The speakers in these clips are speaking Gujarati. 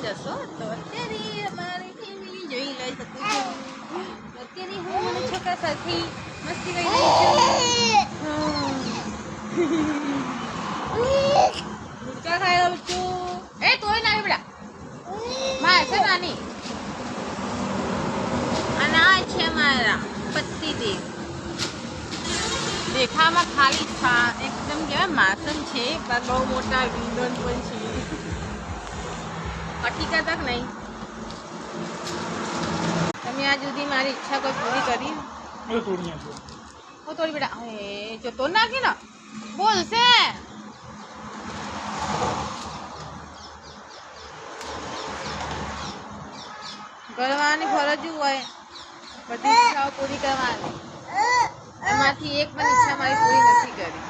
જશો તો અત્યારે અમારી ફેમિલી જોઈ લઈ શકું છું. અત્યારે હું મને છોકરા સાથે મસ્તી કરી રહી છું. ગુટકા ખાઈ રહ્યો છું. એ તોય નાની બેટા માં છે નાની. અને આ છે મારા પતિદેવ. દેખામાં ખાલી એકદમ કેવાય માસમ છે પણ બહુ મોટા વિલન પણ છે. હકીકત નહીં. તમે આ સુધી મારી ઈચ્છા કોઈ પૂરી કરી? હું તોડી બેટા જો તો નાખી ને બોલશે. કરવાની ફરજ હોય બધી ઈચ્છાઓ પૂરી કરવાની. એમાંથી એક પણ ઈચ્છા મારી પૂરી નથી કરી.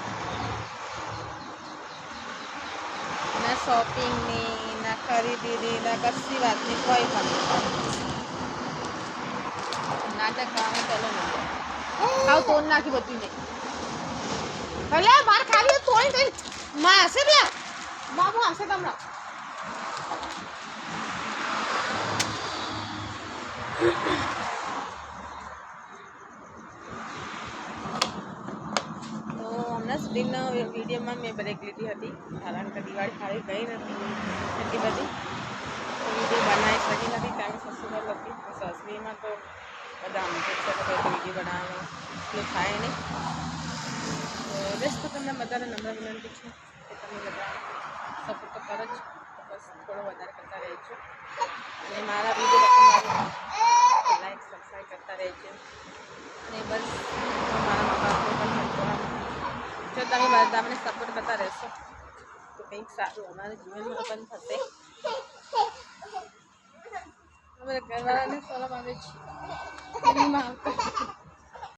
ના શોપિંગની, ના ખરીદીની, ના કશી વાતની કોઈ પણ નાટક ખાવાનું ચાલો નહીં. ખાવ તોડ નાખી બધી નહીં. ભલે માર ખાવી તોડી કઈ માં હશે બે બાબુ હશે તમને. તો હમણાં સુધીના વિડીયોમાં મેં બ્રેક લીધી હતી કારણ કે દિવાળી ખાલી ગઈ નથી એટલી બધી વિડીયો બનાવી શકી નથી. કારણ કે સસુરાલ હતી સસરીમાં તો બધા અમુક છે તો કોઈ વિડીયો બનાવવાનું એટલું થાય નહીં. તો બસ તો તમને બધાને નમ્ર વિનંતી છે કે તમે બધા સપોર્ટ તો કરો જ બસ થોડો વધારે કરતા રહેજો અને મારા વિડીયો લાઈક સબસ્ક્રાઈબ કરતા રહેજો. અને બસ મારા મા બાપને પણ જો તમે બધા મને સપોર્ટ કરતા રહેશો તો કંઈક સારું અમારા જીવનમાં પણ થશે. અમારા ઘરવાળાને શરમ આવે છે.